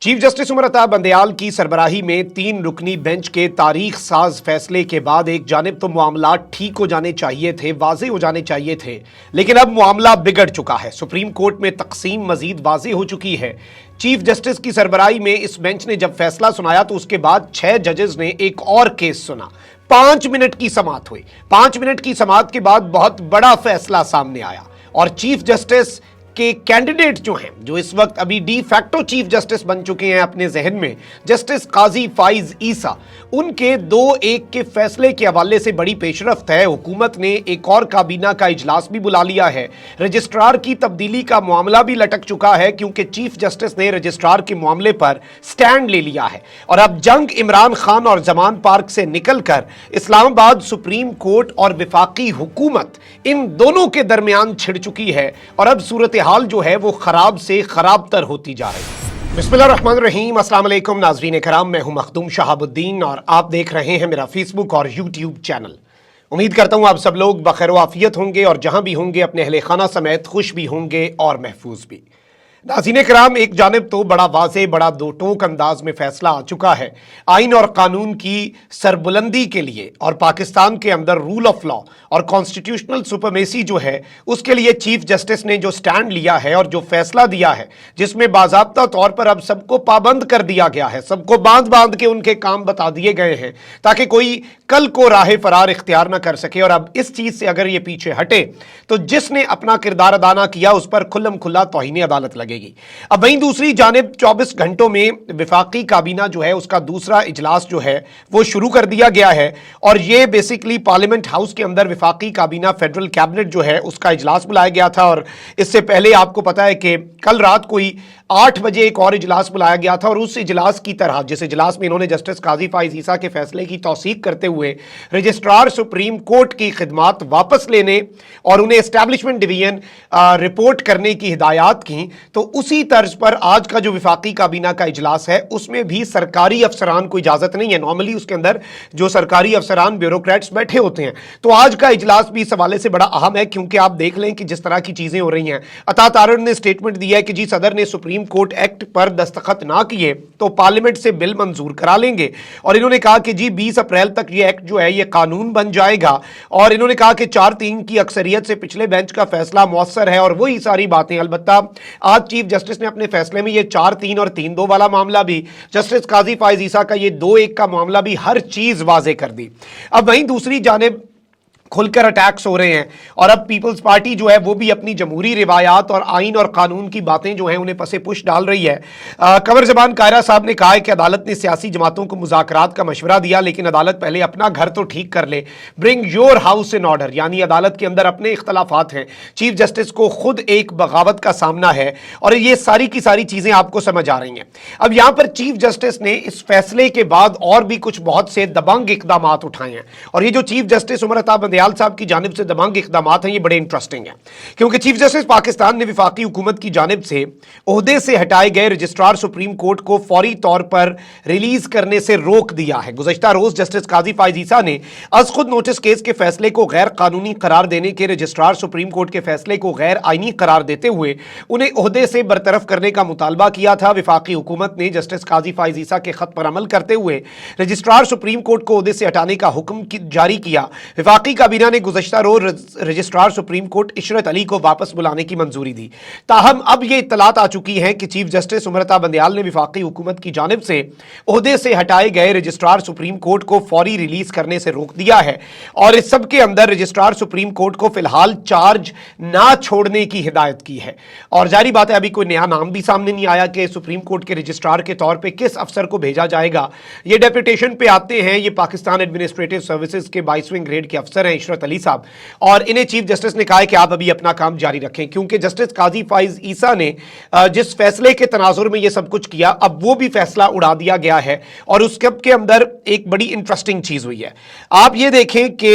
Chief justice Umar Ata Bandial की सरबराही में 3 रुकनी बेंच के तारीख साज फैसले के बाद एक जानिब तो मामला ठीक हो जाने चाहिए थे, वाजे हो जाने चाहिए थे, लेकिन अब मामला बिगड़ चुका है। सुप्रीम कोर्ट में तकसीम मजीद वाजे हो चुकी है। चीफ जस्टिस की सरबराही में इस बेंच ने जब फैसला सुनाया तो उसके बाद 6 जजेस ने एक और केस सुना। 5 मिनट की समाअत हुई। 5 मिनट की समाअत के बाद बहुत बड़ा फैसला सामने आया और चीफ जस्टिस के कैंडिडेट जो हैं, जो इस वक्त अभी डी फैक्टो चीफ जस्टिस बन चुके हैं अपने जहन में, जस्टिस काजी फाइज ईसा, उनके 2-1 के फैसले के हवाले से बड़ी पेशरफ्त है। हुकूमत ने एक और काबीना का इजलास भी बुला लिया है। रजिस्ट्रार की तब्दीली का मामला भी लटक चुका है क्योंकि चीफ जस्टिस ने रजिस्ट्रार के मामले पर स्टैंड ले लिया है और अब जंग इमरान खान और जमान पार्क से निकलकर इस्लामाबाद सुप्रीम कोर्ट और विफाकी हुकूमत, इन दोनों के दरमियान छिड़ चुकी है और अब सूरत हाल जो है वो खराब से खराब तर होती जा रही है। बिस्मिल्लाहिर्रहमानिर्रहीम, अस्सलाम वालेकुम नाज़रीन कराम, मैं हूं मखदूम शहाबुद्दीन और आप देख रहे हैं मेरा फेसबुक और यूट्यूब चैनल। उम्मीद करता हूं आप सब लोग बखैर व आफियत होंगे और जहां भी होंगे अपने अहले खाना समेत खुश भी होंगे और महफूज भी। नाज़रीन कराम, एक जानिब तो बड़ा वाज़े, बड़ा दो टोक अंदाज में फैसला आ चुका है आइन और कानून की सरबुलंदी के लिए और पाकिस्तान के अंदर रूल ऑफ लॉ और कॉन्स्टिट्यूशनल सुपरमेसी जो है उसके लिए चीफ जस्टिस ने जो स्टैंड लिया है और जो फैसला दिया है, जिसमें बाज़ाब्ता तौर पर अब सबको पाबंद कर दिया गया है, सबको बांध बांध के उनके काम बता दिए गए हैं ताकि कोई कल को राह फरार इख्तियार ना कर सके। और अब इस चीज़ से अगर ये पीछे हटे तो जिसने अपना किरदार अदा ना किया उस पर खुल्लम खुल्ला तौहीन अदालत लगेगी। अब वहीं दूसरी जानिब 24 घंटों में विफाकी काबीना जो है उसका दूसरा इजलास जो है वो शुरू कर दिया गया है और ये बेसिकली पार्लियामेंट हाउस के अंदर विफाकी काबीना फेडरल कैबिनेट जो है उसका इजलास बुलाया गया था। और इससे पहले आपको पता है कि कल रात कोई 8 बजे एक और इजलास बुलाया गया था और उस इजलास की तरह जिस इजलास में इन्होंने जस्टिस काजी फाइज ईसा के फैसले की तौसीक करते हुए रजिस्ट्रार सुप्रीम कोर्ट की खिदमात वापस लेने और उन्हें एस्टैब्लिशमेंट डिवीजन रिपोर्ट करने की हिदायत की, तो उसी तर्ज पर आज का जो विफाकी काबीना का इजलास है उसमें भी सरकारी अफसरान को इजाजत नहीं है। नॉर्मली उसके अंदर जो सरकारी अफसरान ब्यूरोक्रेट्स बैठे होते हैं, तो आज का इजलास भी इस हवाले से बड़ा अहम है क्योंकि आप देख लें कि जिस तरह की चीजें हो रही हैं। अता तारड़ ने स्टेटमेंट दिया है कि जी सदर ने सुप्रीम कोर्ट एक्ट पर दस्तखत ना किए तो पार्लियामेंट से बिल मंजूर करा लेंगे और इन्होंने कहा कि जी 20 अप्रैल तक ये एक्ट जो है ये कानून बन जाएगा और इन्होंने कहा कि 4-3 की अक्सरियत से पिछले बेंच का फैसला मौसर है और वही सारी बातें। अलबत्ता आज चीफ जस्टिस ने अपने फैसले में ये 4-3 और 3-2 वाला मामला भी, जस्टिस काजी फाइज ईसा का ये 2-1 का मामला भी, हर चीज वाजे कर दी। अब वहीं दूसरी जानिब खुलकर अटैक्स हो रहे हैं और अब पीपल्स पार्टी जो है वो भी अपनी जमहूरी रिवायात और आइन और कानून की बातें जो हैं उन्हें पसे पुश डाल रही है। कमर जबान कायरा साहब ने कहा है कि अदालत ने सियासी जमातों को मुज़ाकरात का मशवरा दिया लेकिन अदालत पहले अपना घर तो ठीक कर ले। Bring your house in order, यानी अदालत के अंदर अपने इख्तलाफात हैं। चीफ जस्टिस को खुद एक बगावत का सामना है और ये सारी की सारी चीजें आपको समझ आ रही हैं। अब यहां पर चीफ जस्टिस ने इस फैसले के बाद और भी कुछ बहुत से दबंग इकदाम उठाए हैं और ये जो चीफ जस्टिस उमर अता बंदयाल साहब की जानिब से दबंग इकदाम हैं ये बड़े इंटरेस्टिंग हैं क्योंकि चीफ जस्टिस पाकिस्तान ने विफाकी हुकूमत की जानिब से ओहदे से हटाए गए रजिस्ट्रार सुप्रीम कोर्ट को फौरी तौर पर रिलीज करने से रोक दिया है। गुज़श्ता रोज जस्टिस काजी फाइज ईसा ने अज खुद नोटिस केस के फैसले को गैर कानूनी करार देने के रजिस्ट्रार सुप्रीम कोर्ट के फैसले को गैर आईनी करार देते हुए उन्हें ओहदे से बरतरफ करने का मुतालबा किया था। विफाकी हुकूमत ने जस्टिस काजी फाइज ईसा के खत पर अमल करते हुए रजिस्ट्रार सुप्रीम कोर्ट को ओहदे से हटाने का हुक्म जारी किया। विफाकी काबीना ने गुज़श्ता रोज registrar supreme court Ishrat Ali को वापस बुलाने की मंजूरी दी। ताहम अब यह इत्तलात आ चुकी है कि चीफ जस्टिस उमर अता बंदयाल ने विफाकी हुकूमत की जानिब से ओहदे से हटाए गए रजिस्ट्रार सुप्रीम कोर्ट को फौरी रिलीज करने से रोक दिया है और इस सब के अंदर रजिस्ट्रार सुप्रीम कोर्ट को फिलहाल चार्ज ना छोड़ने की हिदायत की है। और जारी बात है अभी कोई नया नाम भी सामने नहीं आया कि सुप्रीम कोर्ट के रजिस्ट्रार के तौर पर किस अफसर को भेजा जाएगा। ये डेपुटेशन पे आते हैं, ये पाकिस्तान एडमिनिस्ट्रेटिव सर्विसेज के 22वें ग्रेड के अफसर हैं इशरत अली साहब, और इन्हें चीफ जस्टिस ने कहा है कि आप अभी अपना काम जारी रखें क्योंकि जस्टिस काजी फाइज ईसा ने जिस फैसले के तनाजुर में ये सब कुछ किया अब वो भी फैसला उड़ा दिया गया है और उसके अंदर एक बड़ी इंटरेस्टिंग चीज हुई है। आप ये देखें कि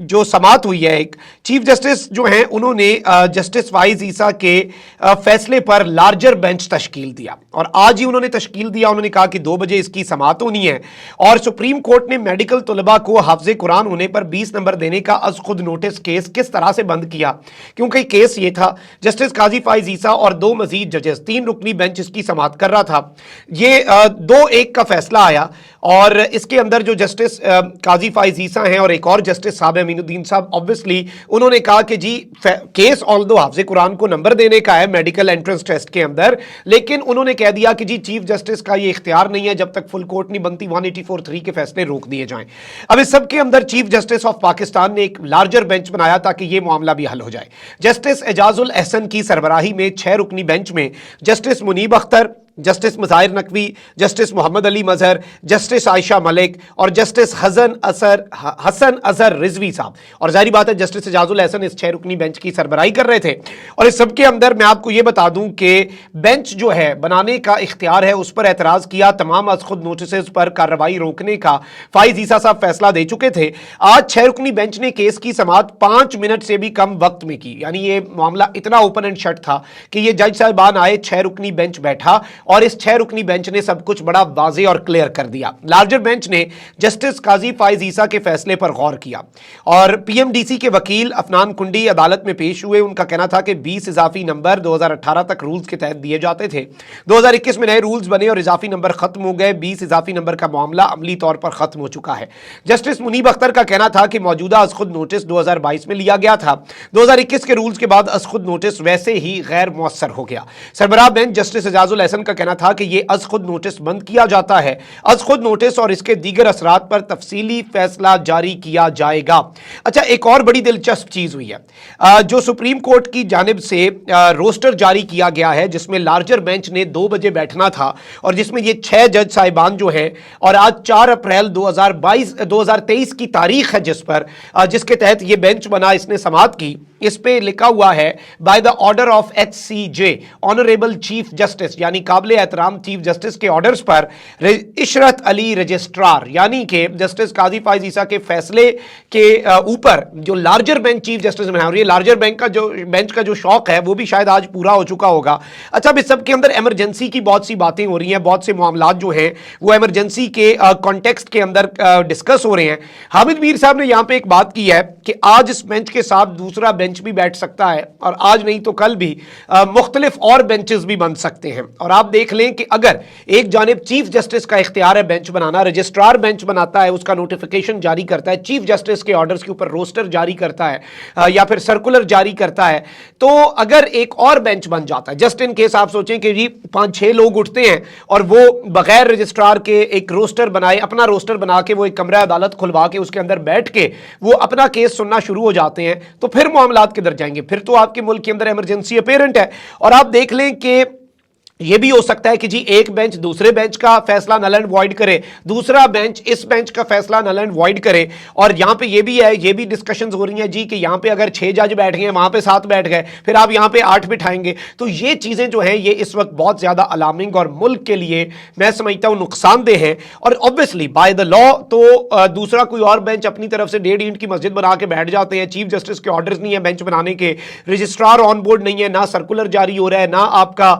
जो समाअत हुई है, एक चीफ जस्टिस जो हैं उन्होंने जस्टिस फाइज ईसा के फैसले पर लार्जर बेंच तश्कील दिया और आज ही उन्होंने तश्कील दिया। उन्होंने कहा कि 2 बजे इसकी समाअत होनी है और सुप्रीम कोर्ट ने मेडिकल तलबा को हाफिज कुरान होने पर 20 नंबर नंबर देने का अज खुद नोटिस केस किस तरह से बंद किया, क्योंकि केस ये था जस्टिस काजी फाइज ईसा और दो मजीद जजेस, 3 रुकनी बेंच इसकी समाअत कर रहा था। ये 2-1 का फैसला आया और इसके अंदर जो जस्टिस काजी फाइज ईसा हैं और एक और जस्टिस साहब अमीनुद्दीन साहब, ऑब्वियसली उन्होंने कहा कि जी केस ऑल्दो हाफिज कुरान को नंबर देने का है मेडिकल एंट्रेंस टेस्ट के अंदर, लेकिन उन्होंने कह दिया कि जी चीफ जस्टिस का ये इख्तियार नहीं है जब तक फुल कोर्ट नहीं बनती 184(3) के फैसले रोक दिए जाएं। अब इस सब के अंदर चीफ जस्टिस ऑफ पाकिस्तान ने एक लार्जर बेंच बनाया ताकि ये मामला भी हल हो जाए। जस्टिस एजाजुल एहसन की सरबराही में 6 रुकनी बेंच में justice Munib Akhtar, justice Mazahir Naqvi, justice Mohammad Ali Mazhar, justice Ayesha Malik और जस्टिस हसन अजहर रिजवी साहब, और जाहिर बात है जस्टिस एजाजुल एहसन इस 6 रुकनी बेंच की सरबराही कर रहे थे। और इस सब के अंदर मैं आपको ये बता दूं कि बेंच जो है बनाने का इख्तियार है उस पर एतराज़ किया, तमाम अज खुद नोटिस पर कार्रवाई रोकने का फाइज ईसा साहब फैसला दे चुके थे। आज 6 रुकनी बेंच ने केस की समाअत 5 मिनट से भी कम वक्त में की, यानी ये मामला इतना ओपन एंड शट था कि ये जज साहिबान आए, 6 रुकनी बेंच बैठा और इस 6 रुकनी बेंच ने सब कुछ बड़ा वाज़े और क्लियर कर दिया। लार्जर बेंच ने जस्टिस काजी फाइज ईसा के फैसले पर गौर किया और पीएमडीसी के वकील अफनान कुंडी अदालत में पेश हुए। उनका कहना था कि 20 इजाफी नंबर 2018 तक रूल्स के तहत दिए जाते थे, 2021 में नए रूल्स बने और इजाफी नंबर खत्म हो गए। 20 इजाफी नंबर का मामला अमली तौर पर खत्म हो चुका है। जस्टिस मुनीब अख्तर का कहना था कि मौजूदा अज खुद नोटिस 2022 में लिया गया था, 2021 के रूल्स के बाद अज खुद नोटिस वैसे ही गैर मुअस्सर हो गया। सरबराह बेंच जस्टिस एजाजुल एहसन का कहना था कि ये अज खुद नोटिस बंद किया जाता है, अज खुद नोटिस और इसके दीगर असरात पर तफसीली फैसला जारी किया जाएगा। अच्छा, एक और बड़ी दिलचस्प चीज हुई है, जो सुप्रीम कोर्ट की जानिब से रोस्टर जारी किया गया है जिसमें लार्जर बेंच ने 2 बजे बैठना था और जिसमें ये 6 जज साहिबान जो है, और आज 4 अप्रैल 2023 की तारीख है जिसके तहत ये बेंच बना, इसने समाअत की। इस पे लिखा हुआ है by the order of HCJ honourable chief justice, यानी काबिल एहतराम चीफ जस्टिस के ऑर्डर्स पर इशरत अली रजिस्ट्रार, यानी कि जस्टिस काजी फाइज ईसा के फैसले के ऊपर जो लार्जर बेंच चीफ जस्टिस बना, और ये लार्जर बेंच का जो शौक है वो भी शायद आज पूरा हो चुका होगा। अच्छा, अब इस सब के अंदर इमरजेंसी की बहुत सी बातें हो रही हैं, बहुत से मामलात जो हैं वो इमरजेंसी के कॉन्टेक्स्ट के अंदर डिस्कस हो रहे हैं। हामिद मीर साहब ने यहाँ पे एक बात की है कि आज इस बेंच के साथ दूसरा बेंच भी बैठ सकता है और आज नहीं तो कल भी मुख्तलिफ और बेंचेस भी बन सकते हैं। और आप देख लें कि अगर एक जानिब चीफ जस्टिस का इख्तियार है बेंच बनाना, रजिस्ट्रार बेंच बनाता है, उसका नोटिफिकेशन जारी करता है, चीफ जस्टिस के ऑर्डर्स के ऊपर रोस्टर जारी करता है या फिर सर्कुलर जारी करता है, तो अगर एक और बेंच बन जाता है, जस्ट इन केस आप सोचें कि जी 5-6 लोग उठते हैं और वो बगैर रजिस्ट्रार के एक रोस्टर बनाए, अपना रोस्टर बना के वो एक कमरा अदालत खुलवा के उसके अंदर बैठ के वो अपना केस सुनना शुरू हो जाते हैं, तो फिर मामलात किधर जाएंगे? फिर तो आपके मुल्क के अंदर इमरजेंसी अपेरेंट है। और आप देख लें कि ये भी हो सकता है कि जी एक बेंच दूसरे बेंच का फैसला नल एंड वॉइड करे, दूसरा बेंच इस बेंच का फैसला नल एंड वॉइड करे। और यहां पे ये भी है, ये भी डिस्कशंस हो रही हैं जी कि यहां पे अगर 6 जज बैठ गए, वहां पे 7 बैठ गए, फिर आप यहां पे 8 बिठाएंगे, तो ये चीजें जो हैं ये इस वक्त बहुत ज्यादा अलार्मिंग और मुल्क के लिए मैं समझता हूं नुकसानदेह है। और ऑब्वियसली बाय द लॉ तो दूसरा कोई और बेंच अपनी तरफ से 1.5 ईंट की मस्जिद बना के बैठ जाते हैं, चीफ जस्टिस के ऑर्डर्स नहीं है बेंच बनाने के, रजिस्ट्रार ऑन बोर्ड नहीं है, ना सर्कुलर जारी हो रहा है, ना आपका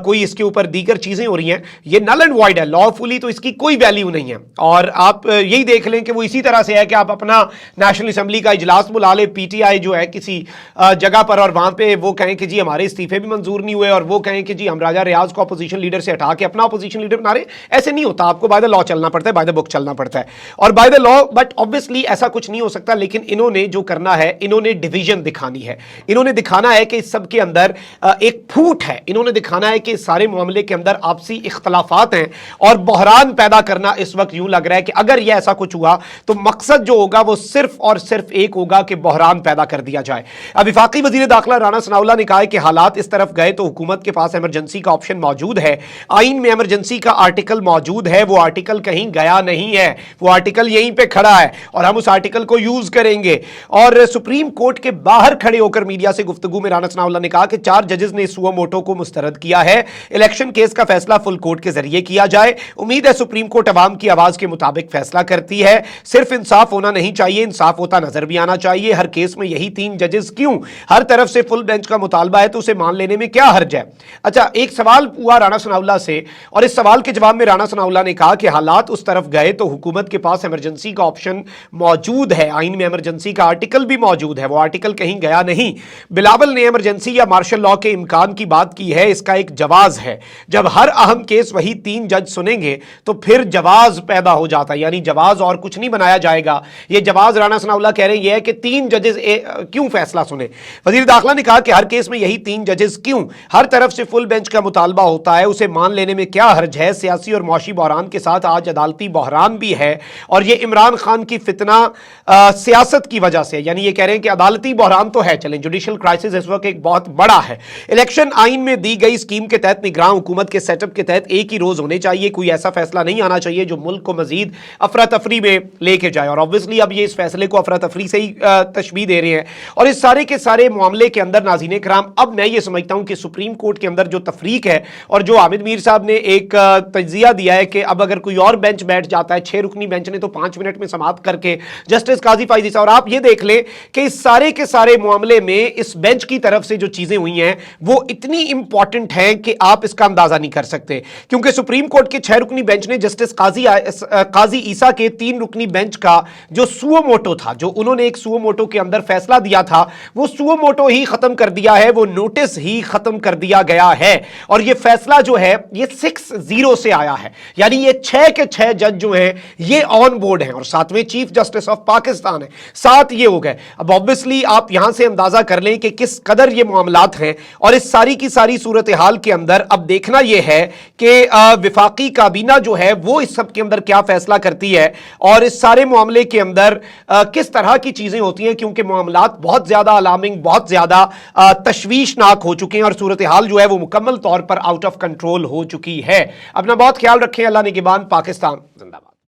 कोई इसके ऊपर दीगर चीजें हो रही हैं, ये नल एंड वॉइड है लॉफुली, तो इसकी कोई वैल्यू नहीं है। और आप यही देख लें कि वो इसी तरह से है कि आप अपना नेशनल असेंबली का इजलास बुला ले, पीटीआई जो है किसी जगह पर, और वहां पे वो कहें कि जी हमारे इस्तीफे भी मंजूर नहीं हुए, और वो कहें कि जी हम राजा रियाज को अपोजिशन लीडर से हटा के अपना अपोजिशन लीडर बना रहे। ऐसे नहीं होता, आपको बाय द लॉ चलना पड़ता है, बाय द बुक चलना पड़ता है और by the law. But obviously ऐसा कुछ नहीं हो सकता, लेकिन इन्होंने जो करना है, इन्होंने डिवीजन दिखानी है, इन्होंने दिखाना है कि इस सब के अंदर एक फूट है, इन्होंने दिखाना है कि सारे मामले के अंदर आपसी इख्तलाफात हैं और बहरान पैदा करना। इस वक्त यूं लग रहा है कि अगर यह ऐसा कुछ हुआ तो मकसद जो होगा वो सिर्फ और सिर्फ एक होगा कि बहरान पैदा कर दिया जाए। अब वफाकी वजीर दाखिला राना सनाउल्लाह ने कहा है कि हालात इस तरफ गए तो हुकूमत के पास इमरजेंसी का ऑप्शन मौजूद है, आइन में इमरजेंसी का आर्टिकल मौजूद है, वो आर्टिकल कहीं गया नहीं है, वो आर्टिकल यहीं पे खड़ा है और हम उस आर्टिकल को यूज करेंगे। और सुप्रीम कोर्ट के बाहर खड़े होकर मीडिया से गुफ्तगू में राना सनाउल्लाह ने कहा कि 4 जजेस ने सुओ मोटो को मुस्तरद किया है इलेक्शन केस का फैसला फुल कोर्ट के जरिए किया जाए। उम्मीद है सुप्रीम कोर्ट अवाम की आवाज के मुताबिक फैसला करती है। सिर्फ इंसाफ होना नहीं चाहिए, इंसाफ होता नजर भी आना चाहिए। हर केस में यही 3 जजेस क्यों? हर तरफ से फुल बेंच का मुतालबा है तो उसे मान लेने में क्या हर्ज है? अच्छा, एक सवाल हुआ राणा सनाउल्लाह से, और इस सवाल के जवाब में राणा सनाउल्लाह ने कहा कि हालात उस तरफ गए तो हुकूमत के पास इमरजेंसी का ऑप्शन मौजूद है, आइन में इमरजेंसी का आर्टिकल भी मौजूद है, वो आर्टिकल कहीं गया नहीं। बिलावल ने इमरजेंसी या मार्शल लॉ के इम्कान की बात की है, इसका एक जवाज है। जब हर अहम केस वही 3 जज सुनेंगे तो फिर जवाज पैदा हो जाता है, यानी जवाज और कुछ नहीं बनाया जाएगा। ये जवाज राणा सनाउल्लाह कह रहे हैं ये है कि 3 जजेस क्यों फैसला सुने। वजीर दाखिला ने कहा कि हर केस में यही 3 जजेस क्यों? हर तरफ से फुल बेंच का मुतालबा होता है, उसे मान लेने में क्या हर्ज है? सियासी और मौशी बहरान के साथ आज अदालती बहरान भी है, और ये इमरान खान की फितना सियासत की वजह से, यानी ये कह रहे हैं कि अदालती बहरान तो है, चलें जुडिशल क्राइसिस इस वक्त एक बहुत बड़ा है। इलेक्शन आइन में दी गई स्कीम के तहत निगरान हुकूमत के सेटअप के तहत एक ही रोज होने चाहिए। कोई ऐसा फैसला नहीं आना चाहिए जो मुल्क को मजीद अफरा तफरी में लेके जाए, और ऑब्वियसली अब ये इस फैसले को अफरा तफरी से ही तशबीह दे रहे हैं। और इस सारे के सारे मामले के अंदर नाज़रीन कराम, अब मैं ये समझता हूं कि सुप्रीम कोर्ट के अंदर जो तफरीक है, और जो हामिद मीर साहब ने एक तज्जिया दिया है कि अब अगर कोई और बेंच बैठ जाता है, 6 रुकनी बेंच ने तो 5 मिनट में समाप्त करके जस्टिस काजी फाइजी साहब, और आप ये देख लें कि इस सारे के सारे मामले में इस बेंच की तरफ से जो चीजें हुई हैं वो इतनी इंपॉर्टेंट हैं कि आप इसका अंदाजा नहीं कर सकते। क्योंकि सुप्रीम कोर्ट के 6 रुकनी बेंच ने जस्टिस काजी ईसा के 3 रुकनी बेंच का जो सुओ मोटो था, जो उन्होंने एक सुओ मोटो के अंदर फैसला दिया था, वो सुओ मोटो ही खत्म कर दिया है, वो नोटिस ही खत्म कर दिया गया है। और ये फैसला जो है ये 6-0 से आया है, यानी ये 6 के 6 जज जो हैं ये ऑन बोर्ड हैं, और 7वें चीफ जस्टिस ऑफ पाकिस्तान है, 7 ये हो गए। अब ऑब्वियसली आप यहां से अंदाजा कर लें कि किस कदर ये मामलात हैं। और इस सारी की सारी सूरत हाल के अंदर अब देखना यह है कि विफाकी काबीना जो है वो इस सब के अंदर क्या फैसला करती है, और इस सारे मामले के अंदर किस तरह की चीजें होती हैं, क्योंकि मामलात बहुत ज्यादा अलार्मिंग, बहुत ज्यादा तशवीशनाक हो चुके हैं, और सूरत हाल जो है वो मुकम्मल तौर पर आउट ऑफ कंट्रोल हो चुकी है। अपना बहुत ख्याल रखें। अल्लाह निगहबान। पाकिस्तान जिंदाबाद।